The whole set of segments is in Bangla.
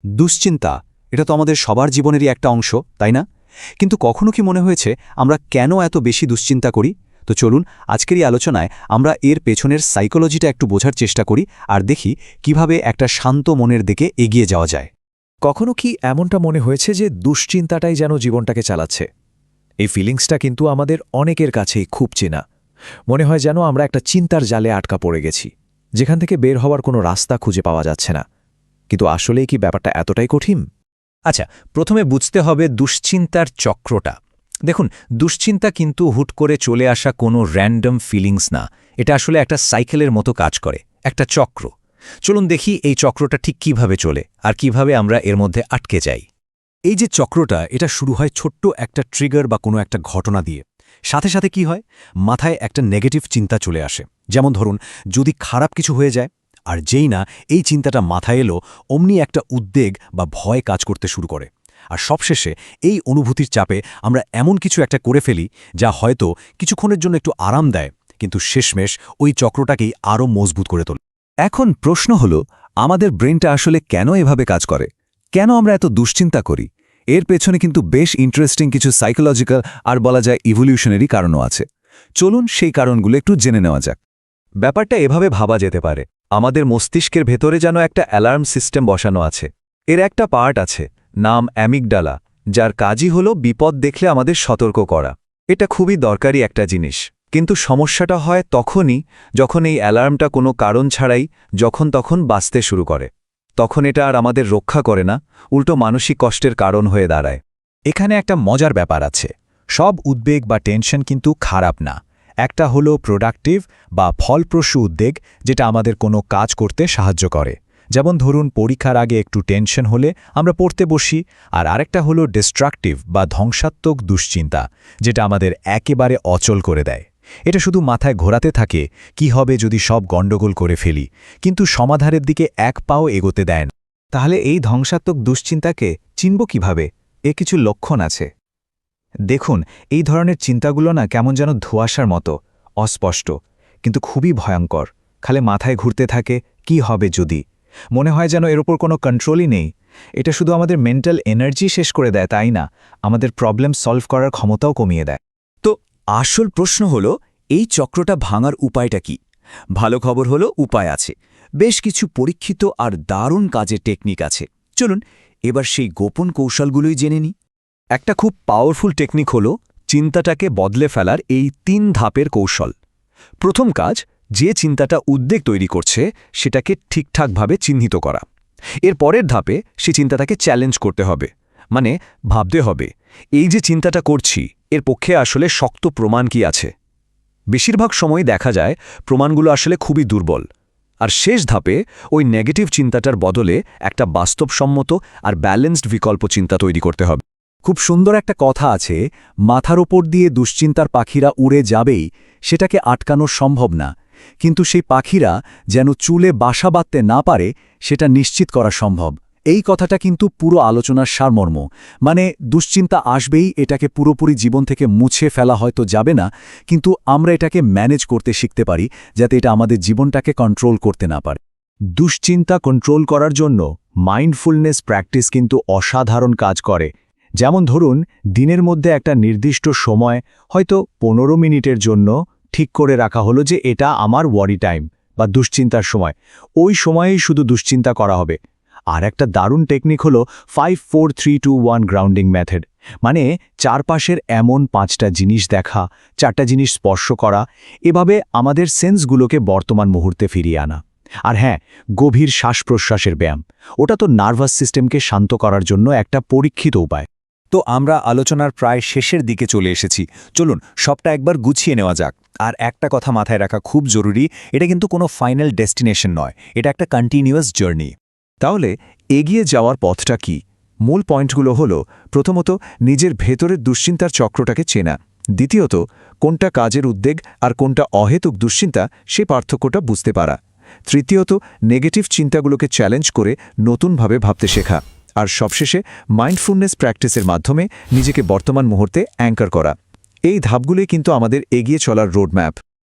দুশ্চিন্তা এটা তো আমাদের সবার জীবনেরই একটা অংশ তাই না? কিন্তু কখনো কি মনে হয়েছে আমরা কেন এত বেশি দুশ্চিন্তা করি? তো চলুন আজকের এই আলোচনায় আমরা এর পেছনের সাইকোলজিটা একটু বোঝার চেষ্টা করি আর দেখি কিভাবে একটা শান্ত মনের দিকে এগিয়ে যাওয়া যায়। কখনো কি এমনটা মনে হয়েছে যে দুশ্চিন্তাটাই যেন জীবনটাকে চালাচ্ছে? এই ফিলিংসটা কিন্তু আমাদের অনেকের কাছেই খুব চেনা। মনে হয় যেন আমরা একটা চিন্তার জালে আটকা পড়ে গেছি, যেখান থেকে বের হওয়ার কোনো রাস্তা খুঁজে পাওয়া যাচ্ছে না। কিন্তু আসলেই কি ব্যাপারটা এতটাই কঠিন? আচ্ছা, প্রথমে বুঝতে হবে দুশ্চিন্তার চক্রটা। দেখুন, দুশ্চিন্তা কিন্তু হুট করে চলে আসা কোনো র্যান্ডম ফিলিংস না। এটা আসলে একটা সাইকেলের মতো কাজ করে, একটা চক্র। চলুন দেখি এই চক্রটা ঠিক কিভাবে চলে আর কিভাবে আমরা এর মধ্যে আটকে যাই। এই যে চক্রটা এটা শুরু হয় ছোট্ট একটা ট্রিগার বা কোনো একটা ঘটনা দিয়ে। সাথে সাথে কি হয়, মাথায় একটা নেগেটিভ চিন্তা চলে আসে। যেমন ধরুন, যদি খারাপ কিছু হয়ে যায়, আর যেই না এই চিন্তাটা মাথায় এলো অমনি একটা উদ্বেগ বা ভয় কাজ করতে শুরু করে। আর সবশেষে এই অনুভূতির চাপে আমরা এমন কিছু একটা করে ফেলি যা হয়তো কিছুক্ষণের জন্য একটু আরাম দেয়, কিন্তু শেষমেশ ওই চক্রটাকেই আরও মজবুত করে তোলে। এখন প্রশ্ন হলো, আমাদের ব্রেনটা আসলে কেন এভাবে কাজ করে? কেন আমরা এত দুশ্চিন্তা করি? এর পেছনে কিন্তু বেশ ইন্টারেস্টিং কিছু সাইকোলজিক্যাল আর বলা যায় ইভলিউশনারি কারণও আছে। চলুন সেই কারণগুলো একটু জেনে নেওয়া যাক। ব্যাপারটা এভাবে ভাবা যেতে পারে, আমাদের মস্তিষ্কের ভেতরে যেন একটা অ্যালার্ম সিস্টেম বসানো আছে। এর একটা পার্ট আছে, নাম অ্যামিগডালা, যার কাজই হলো বিপদ দেখলে আমাদের সতর্ক করা। এটা খুবই দরকারি একটা জিনিস। কিন্তু সমস্যাটা হয় তখনই যখন এই অ্যালার্মটা কোনো কারণ ছাড়াই যখন তখন বাজতে শুরু করে। তখন এটা আর আমাদের রক্ষা করে না, উল্টো মানসিক কষ্টের কারণ হয়ে দাঁড়ায়। এখানে একটা মজার ব্যাপার আছে। সব উদ্বেগ বা টেনশন কিন্তু খারাপ না। একটা হলো প্রোডাক্টিভ বা ফলপ্রসূ উদ্বেগ, যেটা আমাদের কোনো কাজ করতে সাহায্য করে। যেমন ধরুন, পরীক্ষার আগে একটু টেনশন হলে আমরা পড়তে বসি। আর আরেকটা হলো ডিস্ট্রাকটিভ বা ধ্বংসাত্মক দুশ্চিন্তা, যেটা আমাদের একেবারে অচল করে দেয়। এটা শুধু মাথায় ঘোরাতে থাকে, কি হবে যদি সব গণ্ডগোল করে ফেলি, কিন্তু সমাধানের দিকে এক পাও এগোতে দেয় না। তাহলে এই ধ্বংসাত্মক দুশ্চিন্তাকে চিনব কিভাবে? এর কিছু লক্ষণ আছে। দেখুন, এই ধরনের চিন্তাগুলো না কেমন যেন ধোঁয়াশার মতো, অস্পষ্ট, কিন্তু খুবই ভয়ঙ্কর। খালি মাথায় ঘুরতে থাকে, কি হবে যদি। মনে হয় যেন এর ওপর কোনো কন্ট্রোলই নেই। এটা শুধু আমাদের মেন্টাল এনার্জি শেষ করে দেয় তাই না, আমাদের প্রবলেম সলভ করার ক্ষমতাও কমিয়ে দেয়। তো আসল প্রশ্ন হলো, এই চক্রটা ভাঙার উপায়টা কি? ভালো খবর হলো উপায় আছে। বেশ কিছু পরীক্ষিত আর দারুণ কাজের টেকনিক আছে। চলুন এবার সেই গোপন কৌশলগুলোই জেনে নিই। একটা খুব পাওয়ারফুল টেকনিক হলো চিন্তাটাকে বদলে ফেলার এই 3 ধাপের কৌশল। প্রথম কাজ, যে চিন্তাটা উদ্বেগ তৈরি করছে সেটাকে ঠিকঠাকভাবে চিহ্নিত করা। এর পরের ধাপে সে চিন্তাটাকে চ্যালেঞ্জ করতে হবে, মানে ভাবতে হবে, এই যে চিন্তাটা করছি এর পক্ষে আসলে শক্ত প্রমাণ কি আছে। বেশিরভাগ সময় দেখা যায় প্রমাণগুলো আসলে খুবই দুর্বল। আর শেষ ধাপে ওই নেগেটিভ চিন্তাটার বদলে একটা বাস্তবসম্মত আর ব্যালেন্সড বিকল্প চিন্তা তৈরি করতে হবে। খুব সুন্দর একটা কথা আছে, মাথার ওপর দিয়ে দুশ্চিন্তার পাখিরা উড়ে যাবেই, সেটাকে আটকানো সম্ভব না, কিন্তু সেই পাখিরা যেন চুলে বাসা বাঁধতে না পারে সেটা নিশ্চিত করা সম্ভব। এই কথাটা কিন্তু পুরো আলোচনার সারমর্ম। মানে দুশ্চিন্তা আসবেই, এটাকে পুরোপুরি জীবন থেকে মুছে ফেলা হয়তো যাবে না, কিন্তু আমরা এটাকে ম্যানেজ করতে শিখতে পারি, যাতে এটা আমাদের জীবনটাকে কন্ট্রোল করতে না পারে। দুশ্চিন্তা কন্ট্রোল করার জন্য মাইন্ডফুলনেস প্র্যাকটিস কিন্তু অসাধারণ কাজ করে। যেমন ধরুন, দিনের মধ্যে একটা নির্দিষ্ট সময়, হয়তো 15 মিনিটের জন্য ঠিক করে রাখা হলো যে এটা আমার ওয়ারি টাইম বা দুশ্চিন্তার সময়। ওই সময়েই শুধু দুশ্চিন্তা করা হবে। আর একটা দারুণ টেকনিক হলো 5-4-3-2-1 গ্রাউন্ডিং মেথড। মানে চারপাশের এমন 5টা জিনিস দেখা, 4টা জিনিস স্পর্শ করা, এভাবে আমাদের সেন্সগুলোকে বর্তমান মুহূর্তে ফিরিয়ে আনা। আর হ্যাঁ, গভীর শ্বাস-প্রশ্বাসের ব্যায়াম, ওটা তো নার্ভাস সিস্টেমকে শান্ত করার জন্য একটা পরীক্ষিত উপায়। তো আমরা আলোচনার প্রায় শেষের দিকে চলে এসেছি। চলুন সবটা একবার গুছিয়ে নেওয়া যাক। আর একটা কথা মাথায় রাখা খুব জরুরি, এটা কিন্তু কোনো ফাইনাল ডেস্টিনেশন নয়, এটা একটা কন্টিনিউয়াস জার্নি। তাহলে এগিয়ে যাওয়ার পথটা কি? মূল পয়েন্টগুলো হলো, প্রথমত নিজের ভেতরের দুশ্চিন্তার চক্রটাকে চেনা। দ্বিতীয়ত, কোনটা কাজের উদ্বেগ আর কোনটা অহেতুক দুশ্চিন্তা সে পার্থক্যটা বুঝতে পারা। তৃতীয়ত, নেগেটিভ চিন্তাগুলোকে চ্যালেঞ্জ করে নতুনভাবে ভাবতে শেখা। আর সবশেষে মাইন্ডফুলনেস প্র্যাকটিসের মাধ্যমে নিজেকে বর্তমান মুহূর্তে অ্যাঙ্কার করা। এই ধাপগুলোই কিন্তু আমাদের এগিয়ে চলার রোডম্যাপ।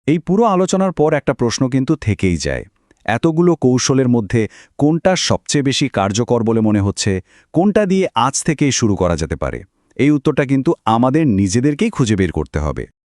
এই পুরো আলোচনার পর একটা প্রশ্ন কিন্তু থেকেই যায়, এতগুলো কৌশলের মধ্যে কোনটা সবচেয়ে বেশি কার্যকর বলে মনে হচ্ছে, কোনটা দিয়ে আজ থেকেই শুরু করা যেতে পারে? এই উত্তরটা কিন্তু আমাদের নিজেদেরকেই খুঁজে বের করতে হবে।